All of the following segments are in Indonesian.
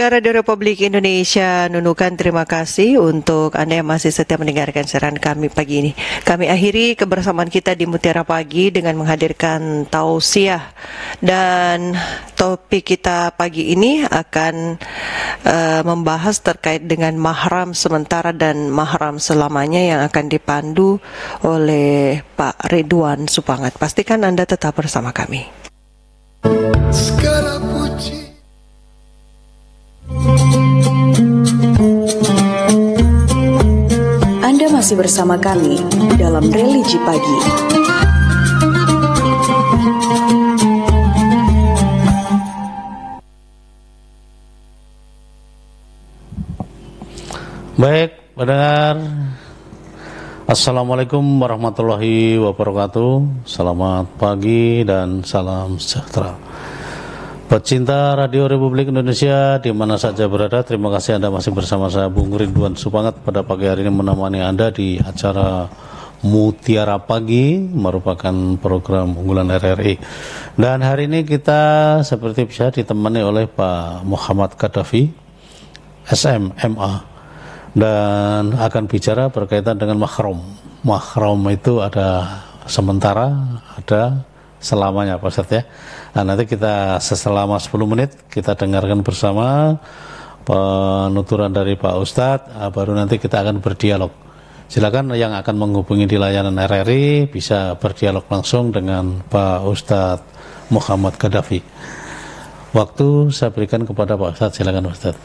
pendengar Radio Republik Indonesia Nunukan, terima kasih untuk Anda yang masih setia mendengarkan siaran kami pagi ini. Kami akhiri kebersamaan kita di Mutiara Pagi dengan menghadirkan tausiah, dan topik kita pagi ini akan membahas terkait dengan mahram sementara dan mahram selamanya yang akan dipandu oleh Pak Ridwan Supangat. Pastikan Anda tetap bersama kami. Segala puji. Anda masih bersama kami dalam Religi Pagi. Baik, pendengar, Assalamualaikum warahmatullahi wabarakatuh. Selamat pagi dan salam sejahtera. Pecinta Radio Republik Indonesia di mana saja berada, terima kasih Anda masih bersama saya Bung Ridwan Supangat pada pagi hari ini menemani Anda di acara Mutiara Pagi, merupakan program unggulan RRI. Dan hari ini kita seperti bisa ditemani oleh Pak Muhammad Gaddafi, SM, MA, dan akan bicara berkaitan dengan mahram. Mahram itu ada sementara, ada selamanya, Pak Ustadz ya. Nah, nanti kita selama 10 menit kita dengarkan bersama penuturan dari Pak Ustadz, baru nanti kita akan berdialog. Silakan yang akan menghubungi di layanan RRI bisa berdialog langsung dengan Pak Ustadz Muhammad Gaddafi. Waktu saya berikan kepada Pak Ustadz, silakan Ustadz.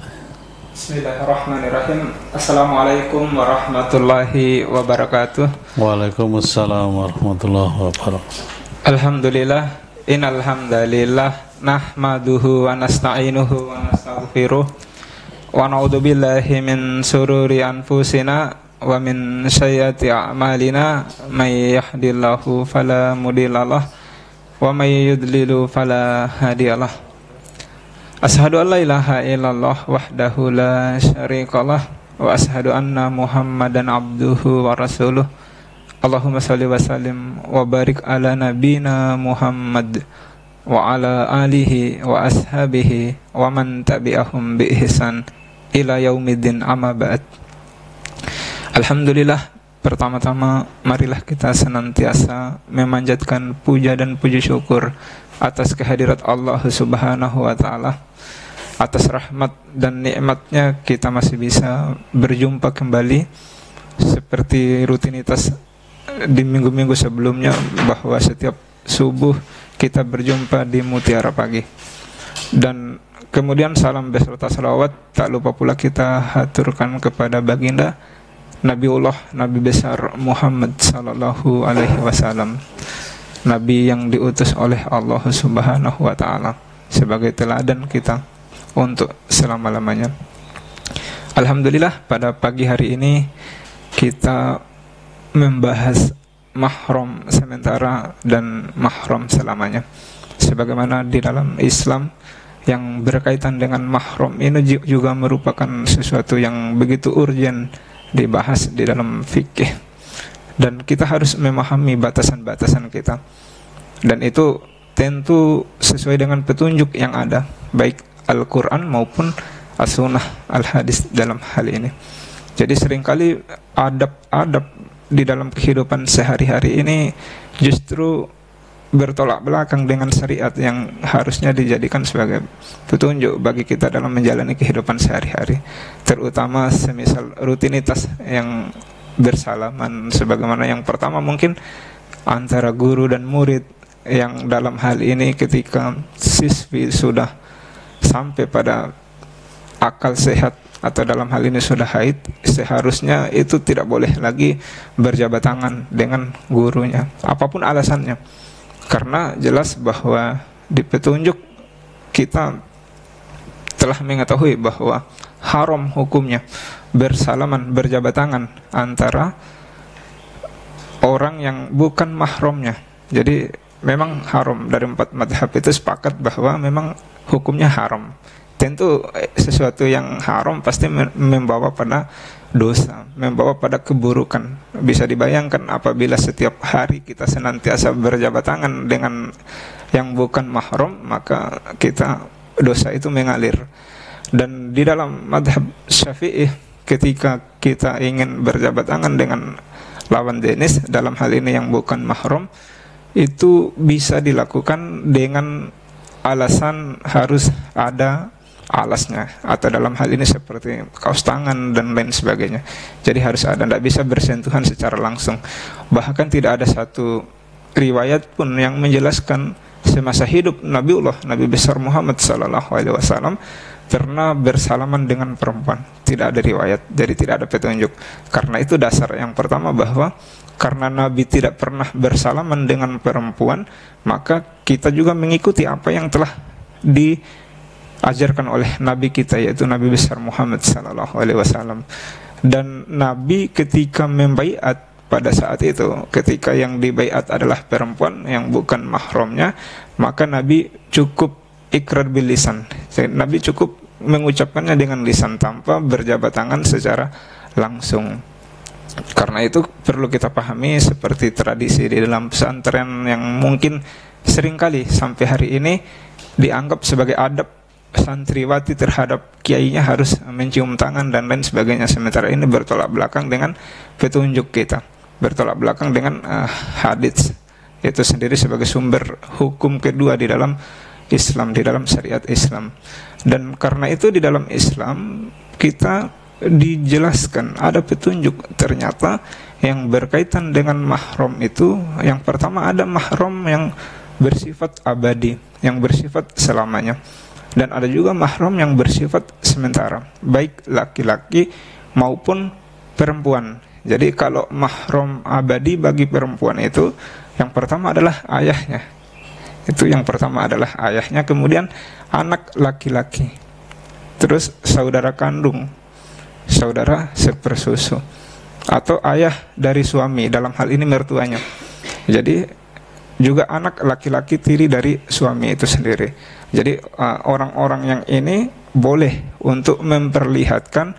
Bismillahirrahmanirrahim. Assalamualaikum warahmatullahi wabarakatuh. Waalaikumsalam warahmatullahi wabarakatuh. Alhamdulillah, innal hamdalillah nahmaduhu wa nasta'inuhu wa nastaghfiruh wa na'udzu billahi min sururi anfusina wa min sayyiati a'malina, may yahdihillahu fala mudhillalah wa may yudlilu fala hadiyalah. Ashhadu an la ilaha illallah wahdahu la syarikalah wa ashhadu anna Muhammadan abduhu wa rasuluh. Allahumma salli wa sallim wa barik ala nabina Muhammad wa ala alihi wa ashabihi wa man tabi'ahum bi ihsan ila yaumiddin, amma ba'd. Alhamdulillah, pertama-tama marilah kita senantiasa memanjatkan puja dan puji syukur atas kehadirat Allah Subhanahu wa ta'ala. Atas rahmat dan nikmatnya kita masih bisa berjumpa kembali seperti rutinitas di minggu-minggu sebelumnya, bahwa setiap subuh kita berjumpa di Mutiara Pagi. Dan kemudian salam beserta salawat tak lupa pula kita haturkan kepada baginda Nabiullah, Nabi besar Muhammad sallallahu alaihi wasallam, Nabi yang diutus oleh Allah Subhanahu wa ta'ala sebagai teladan kita untuk selama-lamanya. Alhamdulillah, pada pagi hari ini kita membahas mahram sementara dan mahram selamanya. Sebagaimana di dalam Islam yang berkaitan dengan mahram ini juga merupakan sesuatu yang begitu urgen dibahas di dalam fikih, dan kita harus memahami batasan-batasan kita, dan itu tentu sesuai dengan petunjuk yang ada, baik Al-Quran maupun As-Sunnah Al-Hadis dalam hal ini. Jadi seringkali adab-adab di dalam kehidupan sehari-hari ini justru bertolak belakang dengan syariat yang harusnya dijadikan sebagai petunjuk bagi kita dalam menjalani kehidupan sehari-hari, terutama semisal rutinitas yang bersalaman, sebagaimana yang pertama mungkin antara guru dan murid, yang dalam hal ini ketika siswi sudah sampai pada akal sehat atau dalam hal ini sudah haid, seharusnya itu tidak boleh lagi berjabat tangan dengan gurunya, apapun alasannya. Karena jelas bahwa di petunjuk kita telah mengetahui bahwa haram hukumnya bersalaman, berjabat tangan antara orang yang bukan mahramnya. Jadi memang haram, dari 4 mazhab itu sepakat bahwa memang hukumnya haram. Tentu sesuatu yang haram pasti membawa pada dosa, membawa pada keburukan. Bisa dibayangkan apabila setiap hari kita senantiasa berjabat tangan dengan yang bukan mahram, maka kita dosa itu mengalir. Dan di dalam madhab Syafi'i, ketika kita ingin berjabat tangan dengan lawan jenis, dalam hal ini yang bukan mahram, itu bisa dilakukan dengan alasan harus ada alasnya, atau dalam hal ini seperti kaos tangan dan lain sebagainya. Jadi harus ada, tidak bisa bersentuhan secara langsung. Bahkan tidak ada satu riwayat pun yang menjelaskan semasa hidup Nabi besar Muhammad SAW pernah bersalaman dengan perempuan. Tidak ada riwayat, jadi tidak ada petunjuk. Karena itu dasar yang pertama, bahwa karena Nabi tidak pernah bersalaman dengan perempuan, maka kita juga mengikuti apa yang telah diajarkan oleh Nabi kita, yaitu Nabi besar Muhammad SAW. Dan Nabi ketika membaiat pada saat itu, ketika yang dibaiat adalah perempuan yang bukan mahramnya, maka Nabi cukup ikrar bil lisan. Nabi cukup mengucapkannya dengan lisan tanpa berjabat tangan secara langsung. Karena itu perlu kita pahami seperti tradisi di dalam pesantren yang mungkin seringkali sampai hari ini dianggap sebagai adab santriwati terhadap kiainya harus mencium tangan dan lain sebagainya. Sementara ini bertolak belakang dengan petunjuk kita, bertolak belakang dengan hadits itu sendiri sebagai sumber hukum kedua di dalam Islam, di dalam syariat Islam. Dan karena itu di dalam Islam kita dijelaskan ada petunjuk ternyata yang berkaitan dengan mahram itu. Yang pertama, ada mahram yang bersifat abadi, yang bersifat selamanya, dan ada juga mahram yang bersifat sementara, baik laki-laki maupun perempuan. Jadi kalau mahram abadi bagi perempuan itu, yang pertama adalah ayahnya. Itu yang pertama adalah ayahnya, kemudian anak laki-laki, terus saudara kandung, saudara sepersusu, atau ayah dari suami, dalam hal ini mertuanya. Jadi juga anak laki-laki tiri dari suami itu sendiri. Jadi orang-orang yang ini boleh untuk memperlihatkan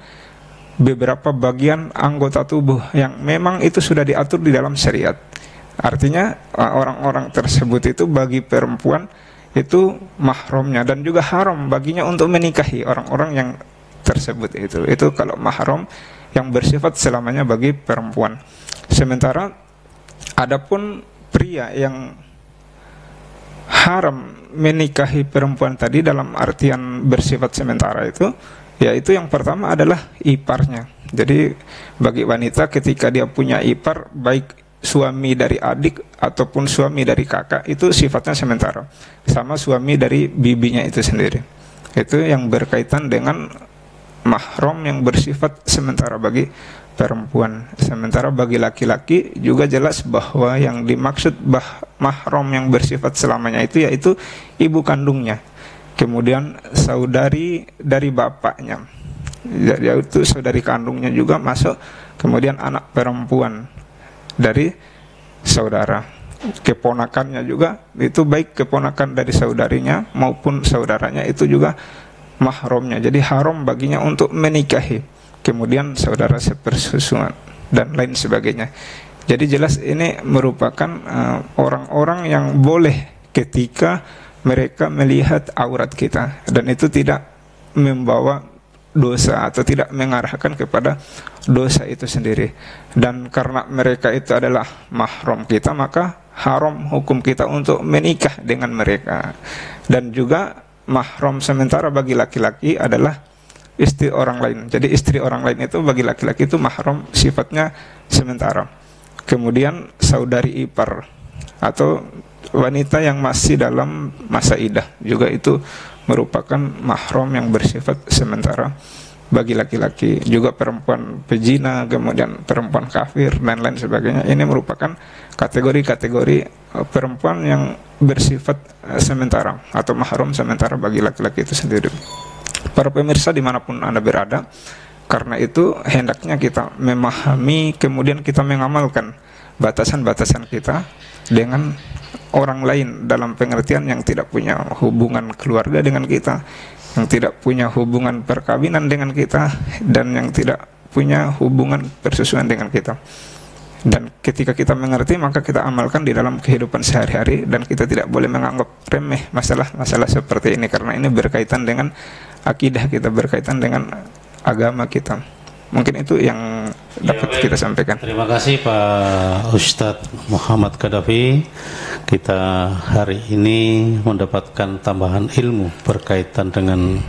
beberapa bagian anggota tubuh yang memang itu sudah diatur di dalam syariat. Artinya orang-orang tersebut itu bagi perempuan itu mahramnya, dan juga haram baginya untuk menikahi orang-orang yang tersebut itu. Itu kalau mahram yang bersifat selamanya bagi perempuan. Sementara adapun pria yang haram menikahi perempuan tadi dalam artian bersifat sementara itu, yaitu yang pertama adalah iparnya. Jadi bagi wanita ketika dia punya ipar, baik suami dari adik ataupun suami dari kakak, itu sifatnya sementara, sama suami dari bibinya itu sendiri. Itu yang berkaitan dengan mahram yang bersifat sementara bagi perempuan. Sementara bagi laki-laki juga jelas bahwa yang dimaksud mahram yang bersifat selamanya itu yaitu ibu kandungnya, kemudian saudari dari bapaknya, yaitu saudari kandungnya juga masuk, kemudian anak perempuan dari saudara, keponakannya juga, itu baik keponakan dari saudarinya maupun saudaranya, itu juga mahramnya. Jadi haram baginya untuk menikahi, kemudian saudara sepersusuan dan lain sebagainya. Jadi jelas ini merupakan orang-orang yang boleh ketika mereka melihat aurat kita, dan itu tidak membawa dosa atau tidak mengarahkan kepada dosa itu sendiri. Dan karena mereka itu adalah mahram kita, maka haram hukum kita untuk menikah dengan mereka. Dan juga mahram sementara bagi laki-laki adalah istri orang lain. Jadi istri orang lain itu bagi laki-laki itu mahram sifatnya sementara. Kemudian saudari ipar atau wanita yang masih dalam masa iddah juga itu merupakan mahram yang bersifat sementara bagi laki-laki. Juga perempuan pezina, kemudian perempuan kafir dan lain sebagainya, ini merupakan kategori-kategori perempuan yang bersifat sementara atau mahram sementara bagi laki-laki itu sendiri. Para pemirsa dimanapun Anda berada, karena itu hendaknya kita memahami, kemudian kita mengamalkan batasan-batasan kita dengan orang lain, dalam pengertian yang tidak punya hubungan keluarga dengan kita, yang tidak punya hubungan perkawinan dengan kita, dan yang tidak punya hubungan persusuan dengan kita. Dan ketika kita mengerti, maka kita amalkan di dalam kehidupan sehari-hari, dan kita tidak boleh menganggap remeh masalah-masalah seperti ini, karena ini berkaitan dengan akidah kita, berkaitan dengan agama kita. Mungkin itu yang dapat kita sampaikan. Terima kasih Pak Ustadz Muhammad Qaddafi. Kita hari ini mendapatkan tambahan ilmu berkaitan dengan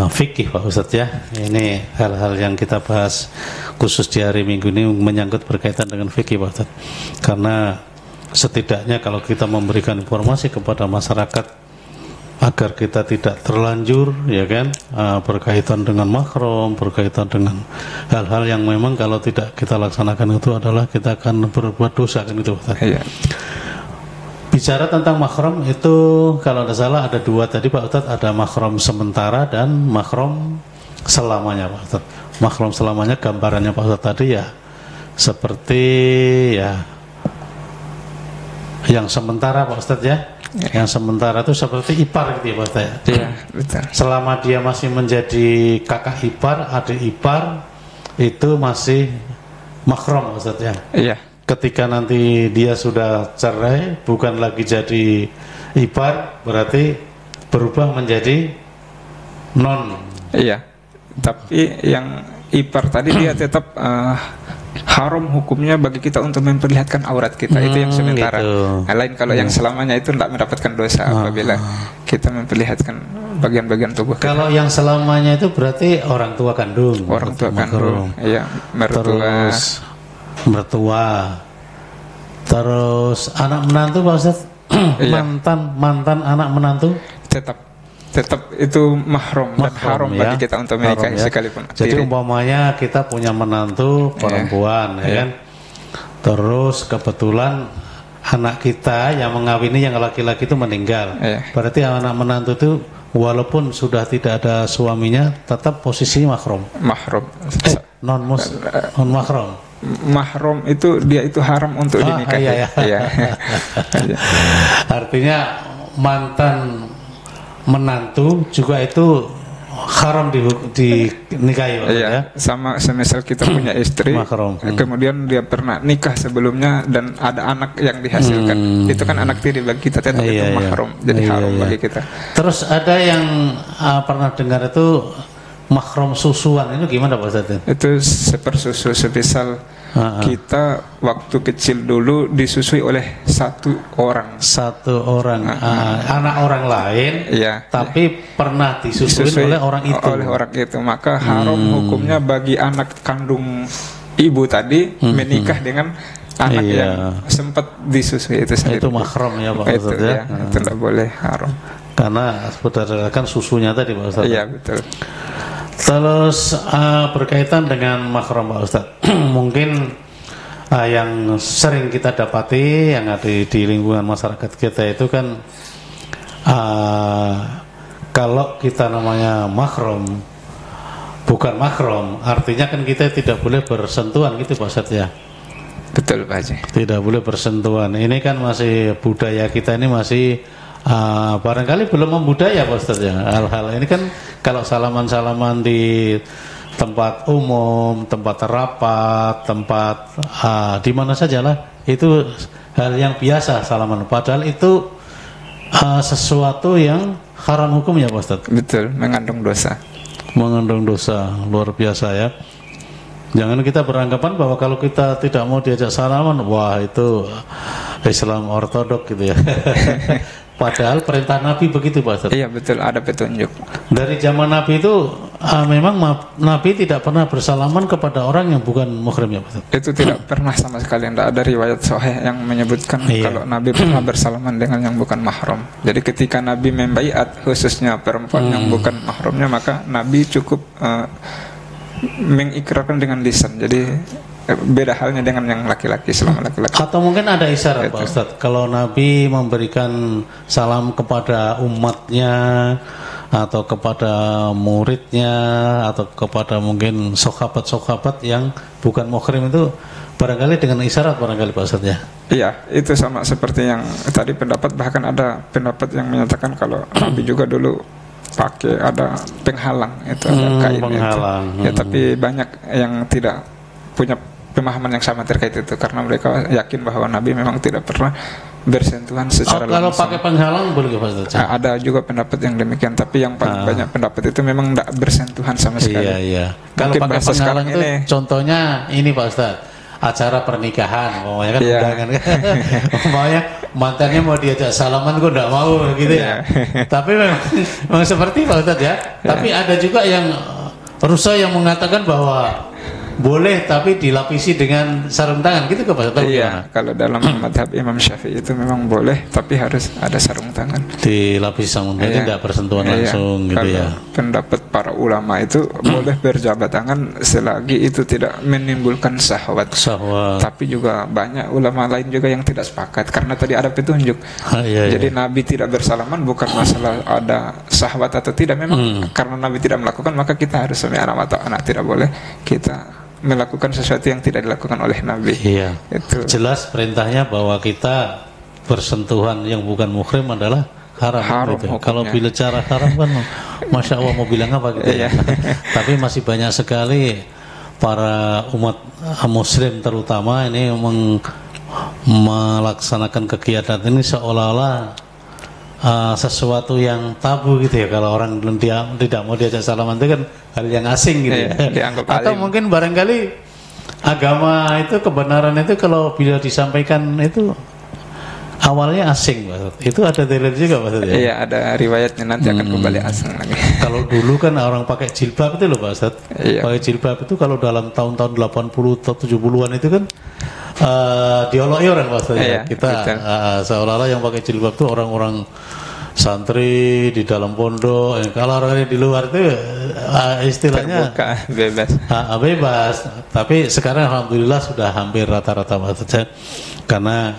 fikih Pak Ustadz ya. Ini hal-hal yang kita bahas khusus di hari Minggu ini menyangkut berkaitan dengan fikih Pak Ustadz. Karena setidaknya kalau kita memberikan informasi kepada masyarakat agar kita tidak terlanjur, ya kan, berkaitan dengan mahram, berkaitan dengan hal-hal yang memang kalau tidak kita laksanakan itu adalah kita akan berbuat dosa, kan itu Pak. Iya. Bicara tentang mahram itu kalau tidak salah ada dua tadi Pak Ustadz, ada mahram sementara dan mahram selamanya Pak Ustadz. Mahram selamanya gambarannya Pak Ustadz tadi ya seperti ya yang sementara Pak Ustadz ya. Yang sementara itu seperti ipar gitu ya Pak Ustadz ya. Iya, betul. Selama dia masih menjadi kakak ipar, adik ipar, itu masih mahram Pak Ustadz ya. Iya. Ketika nanti dia sudah cerai, bukan lagi jadi ipar, berarti berubah menjadi non. Iya. Tapi yang ipar tadi dia tetap haram hukumnya bagi kita untuk memperlihatkan aurat kita, itu yang sementara. Gitu. Nah, lain kalau yang selamanya itu tidak mendapatkan dosa apabila kita memperlihatkan bagian-bagian tubuh kita. Kalau yang selamanya itu berarti orang tua kandung, Orang tua kandung, iya, mertua, terus mertua, terus anak menantu Pak Ustadz. Iya. mantan anak menantu tetap itu mahram dan haram ya. bagi kita untuk menikahi Haram, ya. sekalipun. Jadi umpamanya kita punya menantu perempuan, ya kan? Terus kebetulan anak kita yang mengawini yang laki-laki itu meninggal. Berarti anak menantu itu walaupun sudah tidak ada suaminya, tetap posisi mahram. Mahram. Non mahram. Mahram itu dia itu haram untuk dinikahi. Iya. Artinya mantan menantu juga itu haram dinikahi ya. Sama semisal kita punya istri, kemudian dia pernah nikah sebelumnya dan ada anak yang dihasilkan, itu kan anak tiri bagi kita, tetap itu mahram, jadi haram bagi kita. Terus ada yang pernah dengar itu mahram susuan, itu gimana Pak Ustadz? Itu sepersusu, semisal kita waktu kecil dulu disusui oleh satu orang, anak orang lain, tapi pernah disusui oleh orang itu, maka haram hukumnya bagi anak kandung ibu tadi menikah dengan anak yang sempat disusui itu sendiri. Itu mahram ya Pak Ustadz ya. Itu tidak boleh, haram. Karena berdasarkan susunya tadi Pak Ustadz. Iya betul. Terus berkaitan dengan mahram Pak Ustadz, mungkin yang sering kita dapati yang ada di lingkungan masyarakat kita itu kan kalau kita namanya mahram bukan mahram, artinya kan kita tidak boleh bersentuhan gitu Pak Ustadz ya. Betul Pak Haji. Tidak boleh bersentuhan. Ini kan masih budaya kita ini masih barangkali belum membudaya Pak Ustadz ya. Hal-hal ini kan kalau salaman-salaman di tempat umum, tempat rapat, tempat di mana sajalah, itu hal yang biasa salaman. Padahal itu sesuatu yang haram hukumnya Pak Ustadz. Betul, mengandung dosa. Mengandung dosa, luar biasa ya. Jangan kita beranggapan bahwa kalau kita tidak mau diajak salaman, wah itu Islam ortodok gitu ya. Padahal perintah Nabi begitu Pak Ustadz. Iya betul, ada petunjuk. Dari zaman Nabi itu memang Nabi tidak pernah bersalaman kepada orang yang bukan muhrim ya Pak Ustadz. Itu tidak pernah sama sekali, tidak ada riwayat sahih yang menyebutkan kalau Nabi pernah bersalaman dengan yang bukan mahram. Jadi ketika Nabi membaiat khususnya perempuan yang bukan mahramnya, maka Nabi cukup mengikrarkan dengan lisan. Jadi beda halnya dengan yang laki-laki, selama laki-laki. Atau mungkin ada isyarat Pak Ustadz, kalau Nabi memberikan salam kepada umatnya atau kepada muridnya atau kepada mungkin sahabat-sahabat yang bukan muhrim itu barangkali dengan isyarat barangkali Pak Ustadz ya. Iya, itu sama seperti yang tadi pendapat, bahkan ada pendapat yang menyatakan kalau Nabi juga dulu pakai ada penghalang, itu ada kain penghalang. Itu. Ya, tapi banyak yang tidak punya pemahaman yang sama terkait itu, karena mereka yakin bahwa Nabi memang tidak pernah bersentuhan secara kalau langsung. pakai penghalang boleh Pak Ustaz? Ada juga pendapat yang demikian, tapi yang paling banyak pendapat itu memang tidak bersentuhan sama sekali. Iya. Kalau Mungkin pakai bahasa penghalang sekarang itu ini, contohnya ini Pak Ustaz, acara pernikahan, umpamanya kan Iya. undangan kan, umpamanya mantannya mau diajak salaman kok enggak mau gitu ya. Tapi memang seperti Pak Ustaz ya. Tapi ada juga yang rusa yang mengatakan bahwa boleh tapi dilapisi dengan sarung tangan gitu ke Pak Ustaz? iya, kalau dalam madhab Imam Syafi'i itu memang boleh, tapi harus ada sarung tangan. Dilapisi sarung tangan, Iya. tidak bersentuhan Iya. langsung gitu Kalau ya. pendapat para ulama itu boleh berjabat tangan selagi itu tidak menimbulkan syahwat. Syahwat. Tapi juga banyak ulama lain juga yang tidak sepakat, karena tadi ada petunjuk. Iya. Jadi Nabi tidak bersalaman bukan masalah ada syahwat atau tidak, memang karena Nabi tidak melakukan maka kita harus sami'na wa ta'ana, tidak boleh kita melakukan sesuatu yang tidak dilakukan oleh Nabi. Iya. Itu. Jelas perintahnya bahwa kita bersentuhan yang bukan muhrim adalah haram. Haram gitu. hukumnya. Kalau bicara haram kan, masya Allah mau bilang apa gitu ya. Tapi masih banyak sekali para umat Muslim terutama ini melaksanakan kegiatan ini seolah-olah sesuatu yang tabu gitu ya. Kalau orang dia tidak mau diajak salaman itu kan hal yang asing gitu ya. Dianggap Atau alim. mungkin barangkali agama itu, kebenaran itu kalau bila disampaikan itu awalnya asing Pak. Itu ada dalil juga Pak ya? Iya, ada riwayatnya, nanti akan kembali asing lagi. Kalau dulu kan orang pakai jilbab itu loh Pak Ustaz. Iya. Pakai jilbab itu kalau dalam tahun-tahun 80 atau 70-an itu kan dioloki orang Pak Ustaz. Iya, Kita betul. seolah-olah yang pakai jilbab itu orang-orang santri di dalam pondok. Kalau orang di luar itu istilahnya Terbuka, bebas. bebas. Tapi sekarang alhamdulillah sudah hampir rata-rata Pak Ustaz. Karena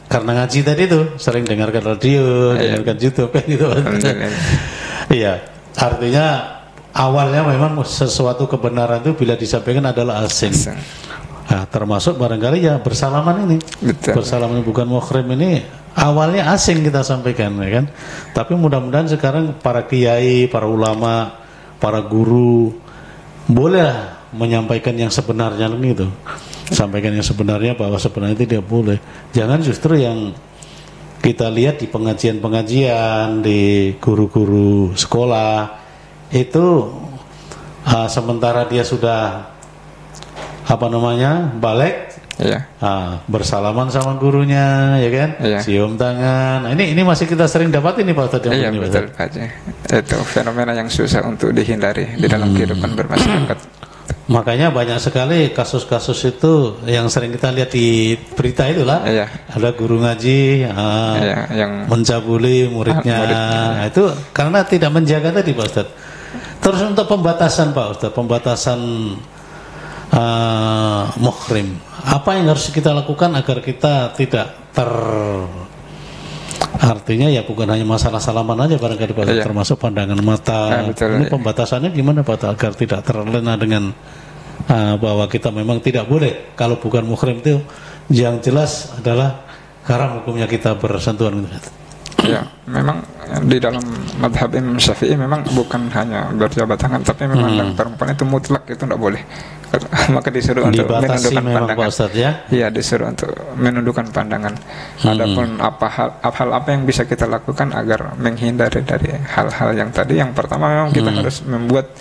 ngaji tadi itu sering dengarkan radio, dengarkan YouTube kan gitu. Alhamdulillah. Iya, artinya awalnya memang sesuatu kebenaran itu bila disampaikan adalah asing. Nah, termasuk barangkali ya bersalaman ini. Betul. Bersalaman bukan muhrim ini awalnya asing kita sampaikan ya kan. Tapi mudah-mudahan sekarang para kiai, para ulama, para guru boleh menyampaikan yang sebenarnya gitu. Sampaikan yang sebenarnya, bahwa sebenarnya itu tidak boleh. Jangan justru yang kita lihat di pengajian-pengajian, di guru-guru sekolah itu sementara dia sudah balik, Iya. bersalaman sama gurunya, ya kan, Iya. cium tangan. Nah, ini masih kita sering dapat ini Pak Ustadz. Iya, betul Pak Haji. Itu fenomena yang susah untuk dihindari di dalam kehidupan bermasyarakat. Makanya banyak sekali kasus-kasus itu yang sering kita lihat di berita itulah. Iya. Ada guru ngaji Iya, yang mencabuli muridnya. Nah, itu karena tidak menjaga tadi Pak Ustadz. Terus untuk pembatasan Pak Ustadz, pembatasan muhrim, apa yang harus kita lakukan agar kita tidak artinya ya bukan hanya masalah salaman aja barangkali Pak Ustadz, Iya. termasuk pandangan mata. Betul. Ini pembatasannya gimana Pak Ustadz, agar tidak terlena dengan bahwa kita memang tidak boleh kalau bukan muhrim itu yang jelas adalah haram hukumnya kita bersentuhan. Ya, memang di dalam madhab Imam Syafi'i memang bukan hanya berjabat tangan, tapi memang yang perempuan itu mutlak, itu tidak boleh. Maka disuruh untuk Dibatasi menundukkan memang pandangan. Pak Ustadz ya. Iya, disuruh untuk menundukkan pandangan. Adapun hal apa yang bisa kita lakukan agar menghindari dari hal-hal yang tadi, yang pertama memang kita harus membuat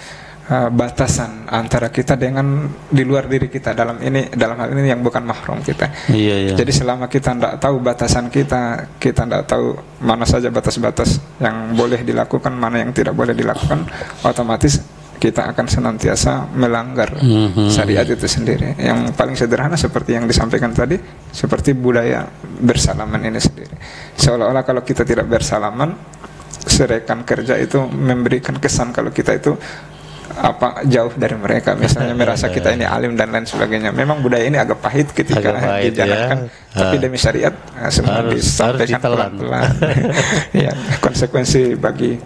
batasan antara kita dengan di luar diri kita, dalam hal ini yang bukan mahram kita. Iya. Jadi selama kita tidak tahu batasan kita tidak tahu mana saja batas-batas yang boleh dilakukan, mana yang tidak boleh dilakukan, otomatis kita akan senantiasa melanggar syariat itu sendiri. Yang paling sederhana seperti yang disampaikan tadi, seperti budaya bersalaman ini sendiri. Seolah-olah kalau kita tidak bersalaman, rekan kerja itu memberikan kesan kalau kita itu jauh dari mereka, misalnya merasa kita ini alim dan lain sebagainya. Memang budaya ini agak pahit ketika dijalankan, tapi demi syariat semua disampaikan pelan-pelan. Ya, konsekuensi bagi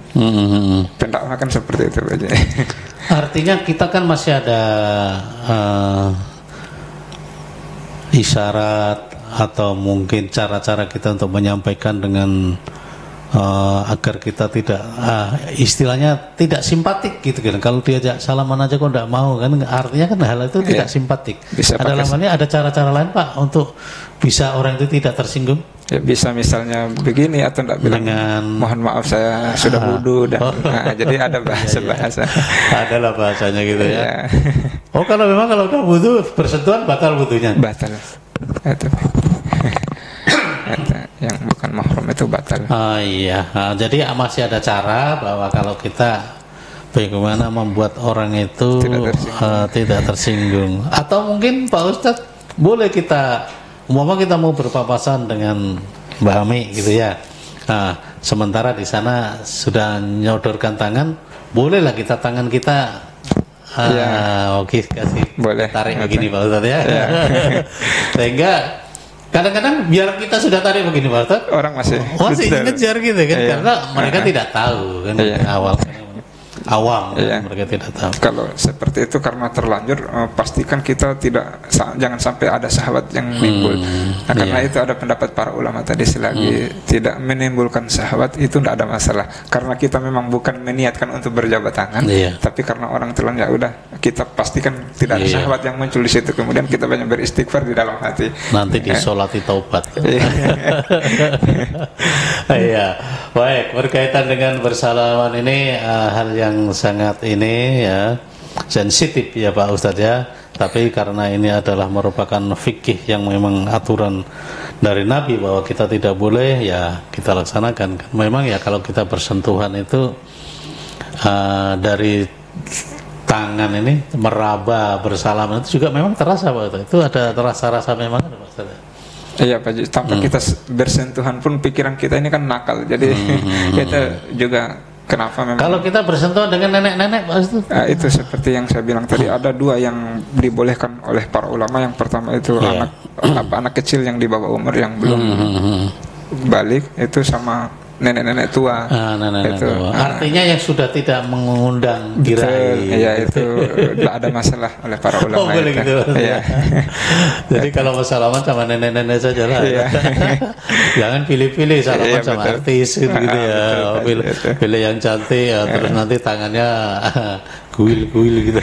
pendakwah kan seperti itu aja. Artinya kita kan masih ada isyarat atau mungkin cara-cara kita untuk menyampaikan dengan agar kita tidak istilahnya tidak simpatik gitu kan. Kalau diajak salaman aja kok tidak mau kan, artinya kan hal itu tidak simpatik. Bisa Ada namanya, ada cara-cara lain Pak untuk bisa orang itu tidak tersinggung. Ya, bisa misalnya begini atau enggak bilang Dengan mohon maaf saya sudah wudhu dan jadi ada bahasa-bahasa. Adalah bahasanya gitu ya. Ya. Oh kalau udah wudhu bersentuhan batal wudhunya. Batal. Itu. Yang bukan mahram itu batal. Oh iya. Nah, jadi masih ada cara bahwa kalau kita bagaimana membuat orang itu tidak tersinggung. Atau mungkin Pak Ustadz boleh kita kita mau berpapasan dengan Mbak Ami gitu ya. Nah, sementara di sana sudah nyodorkan tangan, bolehlah kita tangan kita oke kasih boleh tarik begini Pak Ustadz ya. Sehingga kadang-kadang biar kita sudah tarik begini Pak Ustadz, orang masih ngejar gitu kan, karena mereka tidak tahu kan awam iya. Mereka tidak tahu. Kalau seperti itu karena terlanjur pastikan kita jangan sampai ada syahwat yang menimbul. Nah, karena itu ada pendapat para ulama tadi, selagi tidak menimbulkan syahwat itu tidak ada masalah. Karena kita memang bukan meniatkan untuk berjabat tangan, tapi karena orang telanjang, ya udah kita pastikan tidak ada syahwat yang muncul di situ. Kemudian kita banyak beristighfar di dalam hati. Nanti disolati taubat. Iya. Baik, berkaitan dengan bersalaman ini hal yang sangat ini ya sensitif ya Pak Ustadz ya, tapi karena ini adalah merupakan fikih yang memang aturan dari Nabi bahwa kita tidak boleh, ya kita laksanakan. Memang ya kalau kita bersentuhan itu dari tangan ini meraba bersalaman itu juga memang terasa Pak Ustadz. Itu ada terasa memang ada Pak Ustadz. Iya Pak, tanpa kita bersentuhan pun pikiran kita ini kan nakal, jadi kita juga. Kenapa memang? Kalau kita bersentuhan dengan nenek-nenek Pak Ustaz? Itu seperti yang saya bilang tadi, ada dua yang dibolehkan oleh para ulama. Yang pertama itu anak kecil yang di bawah umur yang belum balik, itu sama nenek-nenek tua. Nenek-nenek tua. Artinya yang sudah tidak mengundang diraih. Iya itu tidak ada masalah oleh para ulama. Boleh gitu. Iya. Jadi kalau mau salaman sama nenek-nenek saja lah. Jangan pilih-pilih salaman sama artis gitu ya. Pilih yang cantik ya, terus nanti tangannya kuil-kuil gitu.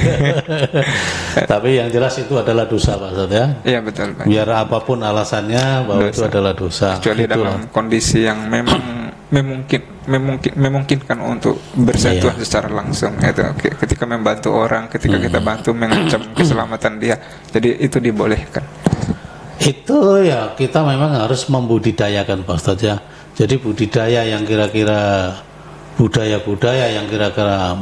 Tapi yang jelas itu adalah dosa Pak Ustadz ya. Iya betul Pak. Biar apapun alasannya bahwa itu adalah dosa. Kecuali dalam kondisi yang memang memungkinkan untuk bersentuhan secara langsung. Itu ketika membantu orang, ketika kita bantu mengancam keselamatan dia, jadi itu dibolehkan. Itu ya kita memang harus membudidayakan Pak Ustadz ya. Jadi budidaya yang kira-kira budaya-budaya yang kira-kira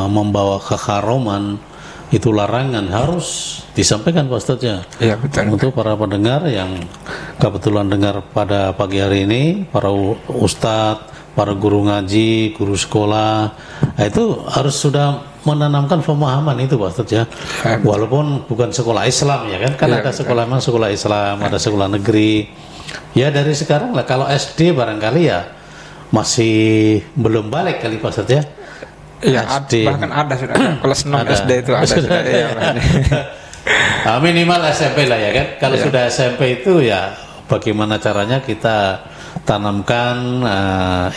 membawa keharuman, itu larangan harus disampaikan Pak Ustadz ya. Iya betul. Untuk para pendengar yang kebetulan dengar pada pagi hari ini, para ustadz, para guru ngaji, guru sekolah, itu harus sudah menanamkan pemahaman itu Pak Ustadz ya. Walaupun bukan sekolah Islam ya kan ada sekolah memang sekolah Islam, ada sekolah negeri. Ya dari sekarang lah, kalau SD barangkali ya masih belum balik kali Pak Ustadz ya. Iya, bahkan ada sudah kelas 6 SD itu ada sudah. Minimal SMP lah ya kan. Kalau sudah SMP itu ya bagaimana caranya kita tanamkan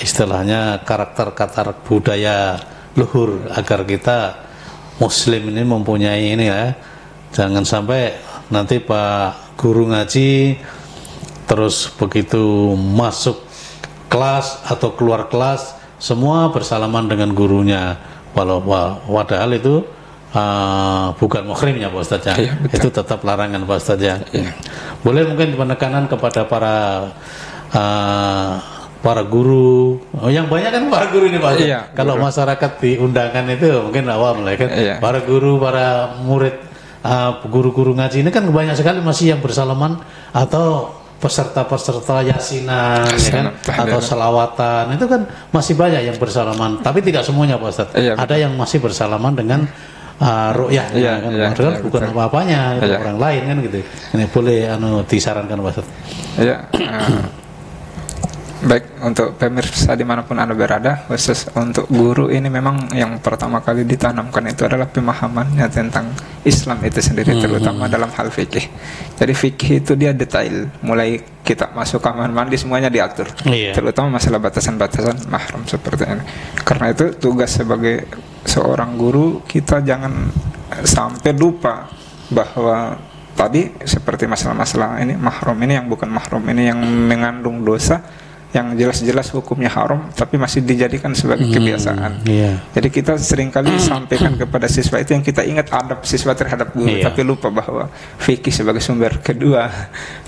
istilahnya karakter budaya luhur agar kita Muslim ini mempunyai ini ya. Jangan sampai nanti Pak guru ngaji terus begitu masuk kelas atau keluar kelas semua bersalaman dengan gurunya, padahal itu bukan muhrimnya Pak Ustadz ya. Itu tetap larangan Pak Ustadz ya. Boleh mungkin penekanan kepada para guru, yang banyak kan para guru ini Pak Ustadz. Kalau masyarakat di undangan itu mungkin awam lah kan. Para guru, para murid, guru-guru ngaji ini kan banyak sekali masih yang bersalaman, atau peserta-peserta yasinan ya kan? Atau selawatan, itu kan masih banyak yang bersalaman, tapi tidak semuanya Pak Ustadz. Ada yang masih bersalaman dengan ru'yahnya kan, bukan apa-apanya orang lain kan gitu. Ini boleh disarankan Pak Ustadz. Baik, untuk pemirsa dimanapun Anda berada, khusus untuk guru ini memang yang pertama kali ditanamkan itu adalah pemahamannya tentang Islam itu sendiri, terutama dalam hal fikih. Jadi fikih itu dia detail, mulai kita masuk kamar mandi semuanya diatur, terutama masalah batasan-batasan mahram seperti ini. Karena itu tugas sebagai seorang guru, kita jangan sampai lupa bahwa tadi seperti masalah-masalah ini mahram ini yang bukan mahram ini yang mengandung dosa yang jelas-jelas hukumnya haram tapi masih dijadikan sebagai kebiasaan. Jadi kita seringkali sampaikan kepada siswa itu yang kita ingat adab siswa terhadap guru, tapi lupa bahwa fikih sebagai sumber kedua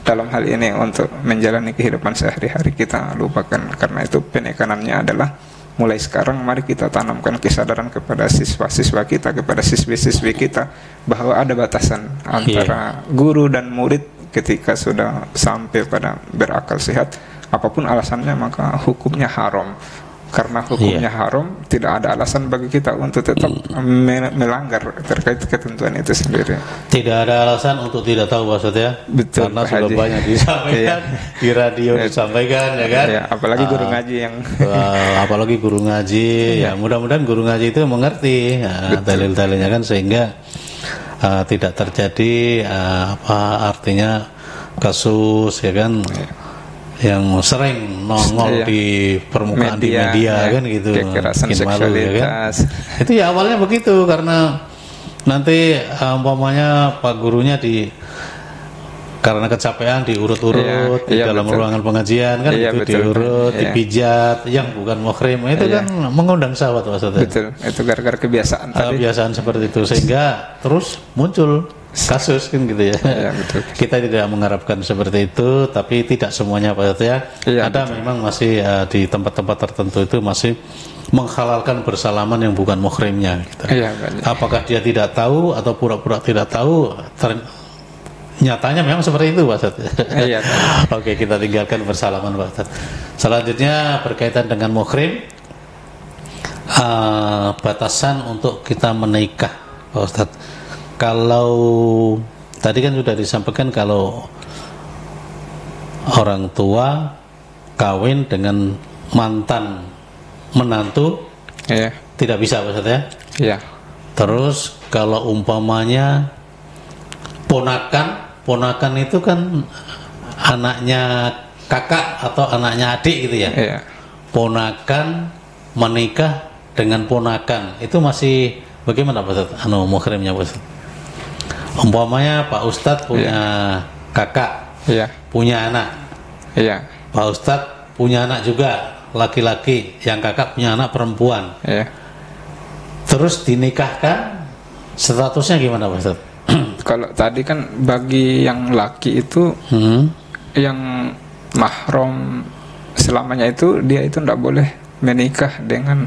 dalam hal ini untuk menjalani kehidupan sehari-hari kita lupakan. Karena itu penekanannya adalah mulai sekarang mari kita tanamkan kesadaran kepada siswa-siswa kita, kepada siswi-siswi kita bahwa ada batasan antara guru dan murid ketika sudah sampai pada berakal sehat. Apapun alasannya maka hukumnya haram. Karena hukumnya haram, tidak ada alasan bagi kita untuk tetap melanggar terkait ketentuan itu sendiri. Tidak ada alasan untuk tidak tahu maksudnya. Betul, karena sudah banyak disampaikan di radio disampaikan ya kan. Apalagi guru ngaji yang apalagi guru ngaji ya mudah-mudahan guru ngaji itu mengerti dalil-dalilnya kan sehingga tidak terjadi artinya kasus ya kan. Yang sering nongol di permukaan media, di media kan gitu, bikin malu ya kan. Itu ya awalnya begitu karena nanti umpamanya pak gurunya karena kecapean diurut-urut di dalam ruangan pengajian kan itu diurut, dipijat yang bukan muhrim itu kan mengundang syahwat maksudnya. Betul, itu gara-gara kebiasaan kebiasaan seperti itu sehingga terus muncul kasus kan gitu ya. Betul. Kita tidak mengharapkan seperti itu, tapi tidak semuanya Pak ya. Ada betul. Memang masih di tempat-tempat tertentu itu masih menghalalkan bersalaman yang bukan muhrimnya. Gitu. Apakah dia tidak tahu atau pura-pura tidak tahu? Nyatanya memang seperti itu Pak Oke, kita tinggalkan bersalaman Pak. Selanjutnya berkaitan dengan muhrim, batasan untuk kita menikah Pak Ustadz. Kalau tadi kan sudah disampaikan kalau orang tua kawin dengan mantan menantu tidak bisa Pak Ustadz ya? Terus kalau umpamanya ponakan itu kan anaknya kakak atau anaknya adik gitu ya? Ponakan menikah dengan ponakan itu masih bagaimana Pak Ustadz? Muhrimnya Pak Ustadz? Umpamanya Pak Ustadz punya kakak, punya anak, Pak Ustadz punya anak juga laki-laki, yang kakak punya anak perempuan, terus dinikahkan, statusnya gimana Pak Ustadz? Kalau tadi kan bagi yang laki itu yang mahram selamanya itu dia itu tidak boleh menikah dengan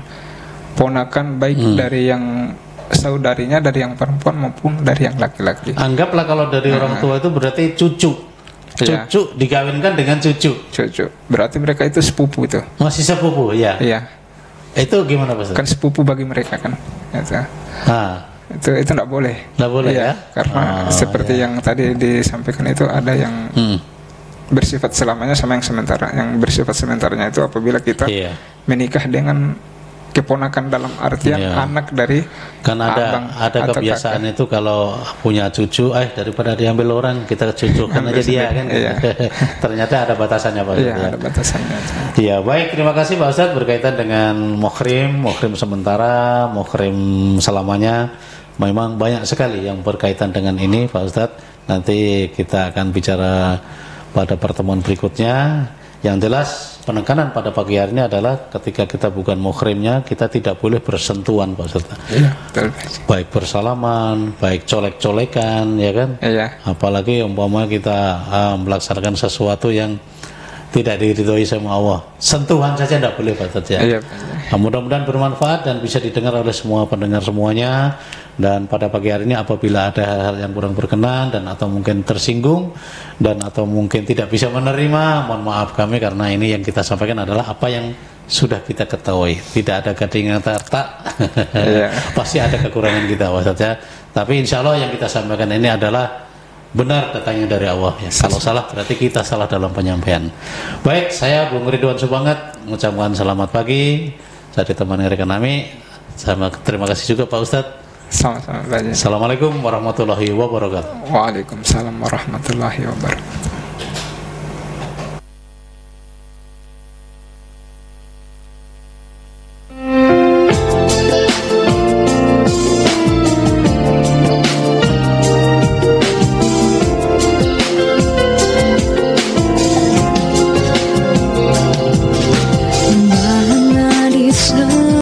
ponakan baik dari yang saudarinya, dari yang perempuan maupun dari yang laki-laki. Anggaplah kalau dari orang tua itu berarti cucu dikawinkan dengan cucu. Berarti mereka itu sepupu itu. Masih sepupu ya. Itu gimana Pak? Kan sepupu bagi mereka kan. Itu tidak boleh. Tidak boleh ya. Karena seperti yang tadi disampaikan itu ada yang bersifat selamanya sama yang sementara. Yang bersifat sementaranya itu apabila kita menikah dengan keponakan dalam artian anak dari kan ada kebiasaan kakak. Itu kalau punya cucu daripada diambil orang kita cucukan aja dia kan ternyata ada batasannya Pak Ustadz ada batasannya. Iya baik, terima kasih Pak Ustadz berkaitan dengan muhrim sementara, muhrim selamanya. Memang banyak sekali yang berkaitan dengan ini Pak Ustadz. Nanti kita akan bicara pada pertemuan berikutnya. Yang jelas penekanan pada pagi hari ini adalah ketika kita bukan muhrimnya kita tidak boleh bersentuhan Pak Ustadz. Baik bersalaman, baik colek-colekan ya kan. Apalagi umpama kita melaksanakan sesuatu yang tidak diridhoi sama Allah. Sentuhan saja tidak boleh Pak Ustadz ya. Mudah-mudahan bermanfaat dan bisa didengar oleh semua pendengar semuanya. Dan pada pagi hari ini apabila ada hal-hal yang kurang berkenan dan atau mungkin tersinggung dan atau mungkin tidak bisa menerima, mohon maaf kami karena ini yang kita sampaikan adalah apa yang sudah kita ketahui. Tidak ada gading yang tertak. Pasti ada kekurangan kita Pak Ustadz ya. Tapi insya Allah yang kita sampaikan ini adalah benar datangnya dari Allah ya. Kalau salah berarti kita salah dalam penyampaian. Baik, saya Bung Ridwan Subanget mengucapkan selamat pagi. Saya ditemani rekan kami. Terima kasih juga Pak Ustadz. Sama-sama. Assalamualaikum warahmatullahi wabarakatuh. Waalaikumsalam warahmatullahi wabarakatuh.